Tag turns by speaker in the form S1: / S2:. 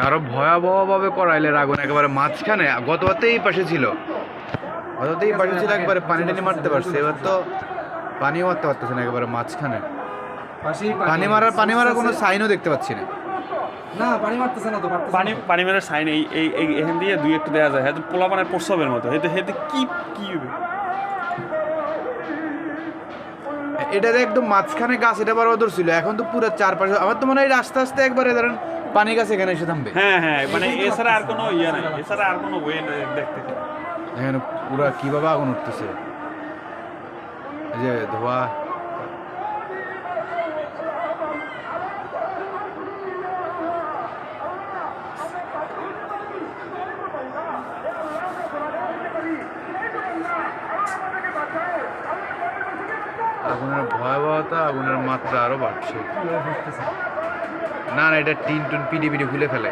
S1: আরো ভয়াবহভাবে করাইলের আগুন একেবারে মাঝখানে, গতবারতে এই পাশে ছিল, গতবারতে এই পাশে ছিল, একবারে পানি টানি মারতে পারছে, এবার তো পানিও মারতে পারতেছে না, একেবারে মাঝখানে পানি মারার কোনো সাইনও দেখতে পাচ্ছি না।
S2: না পানি মারতেছে না তো,
S3: পানি মেরার সাইন এখান দিয়ে দুই একটু দেওয়া যায়, হয়তো পোলাপানের প্রস্রাবের মতো, হেতে হেতে কি হবে।
S1: এটা একদম মাঝখানে গাছ, এটা বড় দূর ছিল, এখন তো পুরো চারপাশে। আমার তো মনে হয় আস্তে আস্তে একবারে ধরেন পানি গাছ এখানে এসে থামবে।
S3: হ্যাঁ মানে এছাড়া আর কোনো ইয়ে নাই, এছাড়া আর কোনো ওয়ে দেখতে চাই।
S1: এখানে পুরা কিভাবে আগুন উঠতেছে, এই যে ধোয়া। আগুনের ভয়াবহতা, আগুনের মাত্রা আরো বাড়ছে। না এটা টিন টুন পিডি খুলে ফেলে।